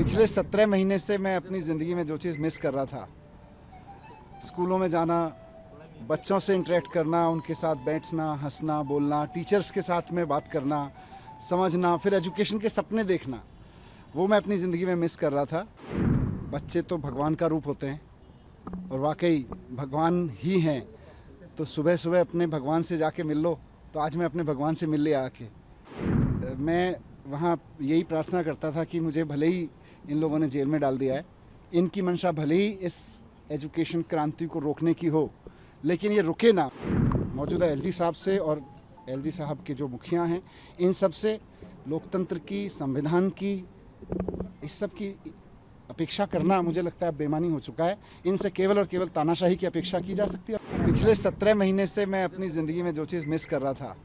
पिछले 17 महीने से मैं अपनी ज़िंदगी में जो चीज़ मिस कर रहा था, स्कूलों में जाना, बच्चों से इंटरेक्ट करना, उनके साथ बैठना, हंसना, बोलना, टीचर्स के साथ में बात करना, समझना, फिर एजुकेशन के सपने देखना, वो मैं अपनी ज़िंदगी में मिस कर रहा था। बच्चे तो भगवान का रूप होते हैं और वाकई भगवान ही हैं। तो सुबह सुबह अपने भगवान से जाके मिल लो। तो आज मैं अपने भगवान से मिल लिया आके। मैं वहाँ यही प्रार्थना करता था कि मुझे भले ही इन लोगों ने जेल में डाल दिया है, इनकी मंशा भले ही इस एजुकेशन क्रांति को रोकने की हो, लेकिन ये रुके ना। मौजूदा एलजी साहब से और एलजी साहब के जो मुखिया हैं, इन सब से लोकतंत्र की, संविधान की, इस सब की अपेक्षा करना मुझे लगता है बेमानी हो चुका है। इनसे केवल और केवल तानाशाही की अपेक्षा की जा सकती है। पिछले 17 महीने से मैं अपनी ज़िंदगी में जो चीज़ मिस कर रहा था,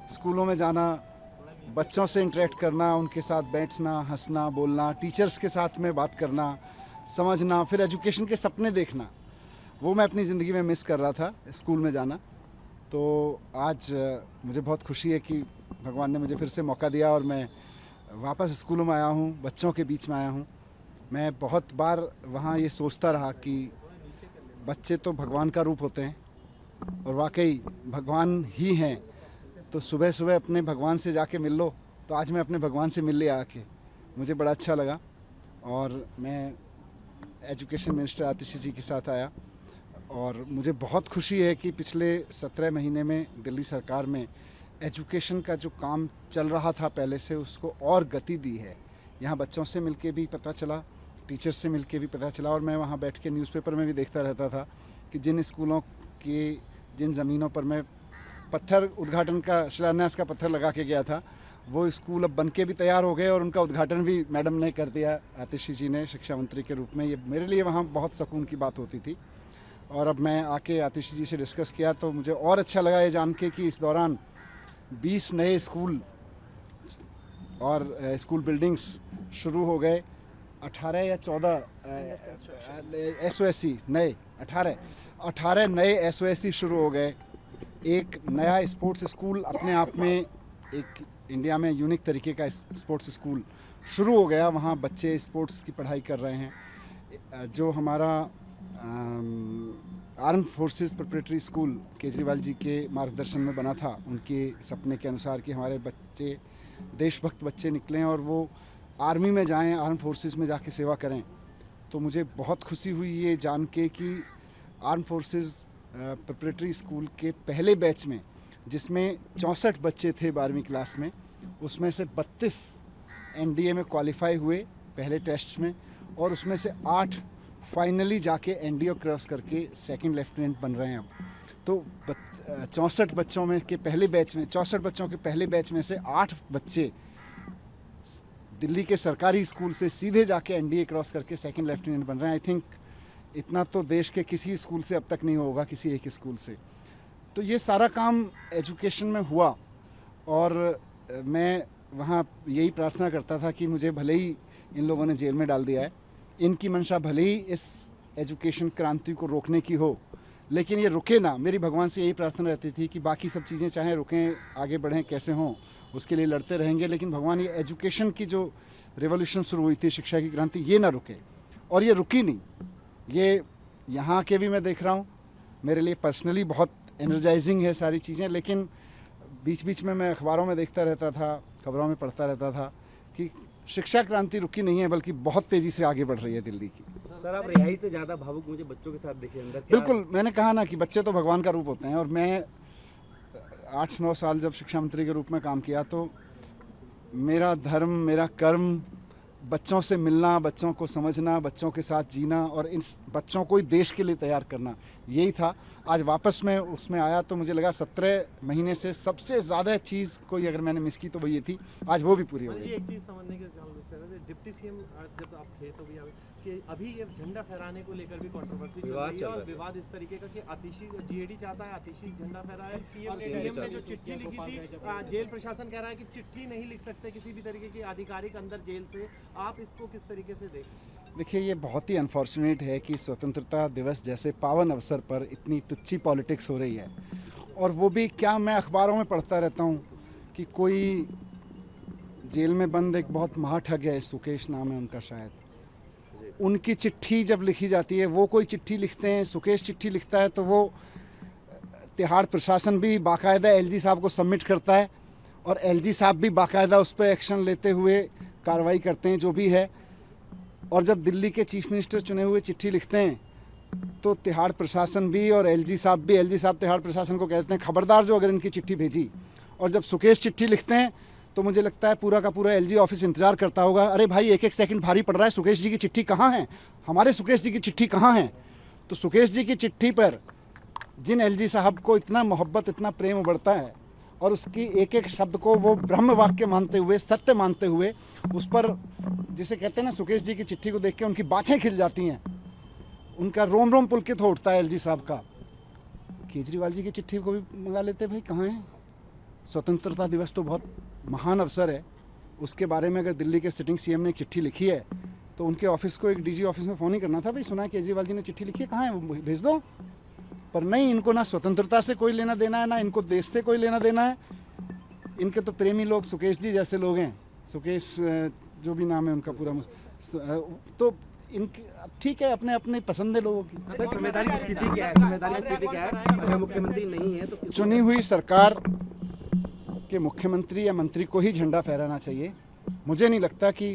स्कूलों में जाना, बच्चों से इंटरेक्ट करना, उनके साथ बैठना, हंसना, बोलना, टीचर्स के साथ में बात करना, समझना, फिर एजुकेशन के सपने देखना, वो मैं अपनी ज़िंदगी में मिस कर रहा था, स्कूल में जाना। तो आज मुझे बहुत खुशी है कि भगवान ने मुझे फिर से मौका दिया और मैं वापस स्कूलों में आया हूँ, बच्चों के बीच में आया हूँ। मैं बहुत बार वहाँ ये सोचता रहा कि बच्चे तो भगवान का रूप होते हैं और वाकई भगवान ही हैं। तो सुबह सुबह अपने भगवान से जाके मिल लो। तो आज मैं अपने भगवान से मिल लिया आके, मुझे बड़ा अच्छा लगा। और मैं एजुकेशन मिनिस्टर आतिशी जी के साथ आया और मुझे बहुत खुशी है कि पिछले 17 महीने में दिल्ली सरकार में एजुकेशन का जो काम चल रहा था पहले से, उसको और गति दी है। यहाँ बच्चों से मिलके भी पता चला, टीचर्स से मिलके भी पता चला, और मैं वहाँ बैठ के न्यूज़पेपर में भी देखता रहता था कि जिन स्कूलों के, जिन ज़मीनों पर मैं पत्थर उद्घाटन का, शिलान्यास का पत्थर लगा के गया था, वो स्कूल अब बन के भी तैयार हो गए और उनका उद्घाटन भी मैडम ने कर दिया, आतिशी जी ने, शिक्षा मंत्री के रूप में। ये मेरे लिए वहाँ बहुत सुकून की बात होती थी। और अब मैं आके आतिशी जी से डिस्कस किया तो मुझे और अच्छा लगा ये जान के कि इस दौरान 20 नए स्कूल और स्कूल बिल्डिंग्स शुरू हो गए। 18 या 14 SOSC नए, 18 नए SOSC शुरू हो गए। एक नया स्पोर्ट्स स्कूल अपने आप में एक इंडिया में यूनिक तरीके का स्पोर्ट्स स्कूल शुरू हो गया। वहाँ बच्चे स्पोर्ट्स की पढ़ाई कर रहे हैं। जो हमारा armed forces preparatory school Kejriwal ji के मार्गदर्शन में बना था, उनके सपने के अनुसार कि हमारे बच्चे देशभक्त बच्चे निकलें और वो आर्मी में जाएं, आर्म्ड फोर्सेस में जाके सेवा करें। तो मुझे बहुत खुशी हुई ये जान के कि आर्म्ड फोर्सेस प्रिपरेटरी स्कूल के पहले बैच में, जिसमें 64 बच्चे थे 12वीं क्लास में, उसमें से 32 NDA में क्वालिफाई हुए पहले टेस्ट्स में, और उसमें से 8 फाइनली जाके NDA क्रॉस करके सेकंड लेफ्टिनेंट बन रहे हैं अब। तो 64 बच्चों में के पहले बैच में, 64 बच्चों के पहले बैच में से 8 बच्चे दिल्ली के सरकारी स्कूल से सीधे जाके NDA क्रॉस करके सेकंड लेफ्टिनेंट बन रहे हैं। आई थिंक इतना तो देश के किसी स्कूल से अब तक नहीं होगा, किसी एक स्कूल से। तो ये सारा काम एजुकेशन में हुआ और मैं वहाँ यही प्रार्थना करता था कि मुझे भले ही इन लोगों ने जेल में डाल दिया है, इनकी मंशा भले ही इस एजुकेशन क्रांति को रोकने की हो, लेकिन ये रुके ना। मेरी भगवान से यही प्रार्थना रहती थी कि बाकी सब चीज़ें चाहे रुकें, आगे बढ़ें, कैसे हों, उसके लिए लड़ते रहेंगे, लेकिन भगवान ये एजुकेशन की जो रिवॉल्यूशन शुरू हुई थी, शिक्षा की क्रांति, ये ना रुके। और ये रुकी नहीं। ये यहाँ के भी मैं देख रहा हूँ, मेरे लिए पर्सनली बहुत एनर्जाइजिंग है सारी चीज़ें। लेकिन बीच बीच में मैं अखबारों में देखता रहता था, खबरों में पढ़ता रहता था कि शिक्षा क्रांति रुकी नहीं है, बल्कि बहुत तेज़ी से आगे बढ़ रही है दिल्ली की। सर, आप रिहाई से ज़्यादा भावुक मुझे बच्चों के साथ देखे अंदर। बिल्कुल, मैंने कहा ना कि बच्चे तो भगवान का रूप होते हैं। और मैं 8-9 साल जब शिक्षा मंत्री के रूप में काम किया तो मेरा धर्म, मेरा कर्म बच्चों से मिलना, बच्चों को समझना, बच्चों के साथ जीना और इन बच्चों को ही देश के लिए तैयार करना, यही था। आज वापस मैं उसमें आया तो मुझे लगा 17 महीने से सबसे ज़्यादा चीज़ कोई अगर मैंने मिस की तो वो ये थी, आज वो भी पूरी हो गई। एक चीज़ समझने के डिप्टी CM जब आप थे तो भी कि अभी ये झंडा फहराने को लेकर भी कंट्रोवर्सी चल रही है और विवाद इस तरीके का कि आतिशी GAD चाहता है आतिशी झंडा फहराए, और CM ने जो चिट्ठी लिखी थी, जेल प्रशासन कह रहा है कि चिट्ठी नहीं लिख सकते किसी भी तरीके की आधिकारिक अंदर जेल से। आप इसको किस तरीके से देखें? देखिए, ये बहुत ही अनफॉर्चुनेट है कि स्वतंत्रता दिवस जैसे पावन अवसर पर इतनी टुच्ची पॉलिटिक्स हो रही है। और वो भी क्या, मैं अखबारों में पढ़ता रहता हूँ कि कोई जेल में बंद एक बहुत महाठग है, सुकेश नाम है उनका शायद, उनकी चिट्ठी जब लिखी जाती है, वो कोई चिट्ठी लिखते हैं, सुकेश चिट्ठी लिखता है, तो वो तिहाड़ प्रशासन भी बाकायदा एलजी साहब को सबमिट करता है और एलजी साहब भी बाकायदा उस पर एक्शन लेते हुए कार्रवाई करते हैं जो भी है। और जब दिल्ली के चीफ मिनिस्टर चुने हुए चिट्ठी लिखते हैं तो तिहाड़ प्रशासन भी और एलजी साहब तिहाड़ प्रशासन को कहते हैं खबरदार जो अगर इनकी चिट्ठी भेजी। और जब सुकेश चिट्ठी लिखते हैं तो मुझे लगता है पूरा का पूरा एलजी ऑफिस इंतज़ार करता होगा, अरे भाई एक एक सेकंड भारी पड़ रहा है, सुकेश जी की चिट्ठी कहाँ है, हमारे सुकेश जी की चिट्ठी कहाँ है। तो सुकेश जी की चिट्ठी पर जिन एलजी साहब को इतना मोहब्बत, इतना प्रेम उबड़ता है और उसकी एक एक शब्द को वो ब्रह्म वाक्य मानते हुए, सत्य मानते हुए, उस पर जिसे कहते हैं ना, सुकेश जी की चिट्ठी को देख के उनकी बाछें खिल जाती हैं, उनका रोम रोम पुलकित हो उठता है एलजी साहब का। केजरीवाल जी की चिट्ठी को भी मंगा लेते भाई, कहाँ है। स्वतंत्रता दिवस तो बहुत महान अवसर है, उसके बारे में अगर दिल्ली के सिटिंग सीएम ने एक चिट्ठी लिखी है तो उनके ऑफिस को, एक डीजी ऑफिस में फ़ोन ही करना था, भाई सुना है केजरीवाल जी ने चिट्ठी लिखी है, कहाँ है, वो भेज दो। पर नहीं, इनको ना स्वतंत्रता से कोई लेना देना है, ना इनको देश से कोई लेना देना है। इनके तो प्रेमी लोग सुकेश जी जैसे लोग हैं, सुकेश जो भी नाम है उनका पूरा, तो इनके ठीक है, अपने अपने पसंद है लोगों की। संवैधानिक स्थिति क्या है, संवैधानिक स्थिति क्या है, अगर मुख्यमंत्री नहीं है तो चुनी हुई सरकार के मुख्यमंत्री या मंत्री को ही झंडा फहराना चाहिए। मुझे नहीं लगता कि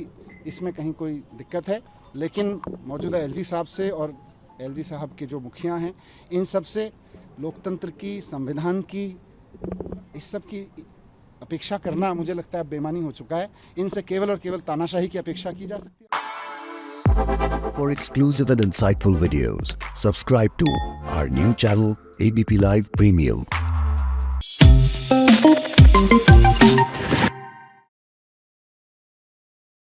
इसमें कहीं कोई दिक्कत है, लेकिन मौजूदा एलजी साहब से और एलजी साहब के जो मुखिया हैं, इन सब से लोकतंत्र की, संविधान की, इस सब की अपेक्षा करना मुझे लगता है बेईमानी हो चुका है। इनसे केवल और केवल तानाशाही की अपेक्षा की जा सकती है। For exclusive and insightful videos, subscribe to our new channel ABP Live Premium.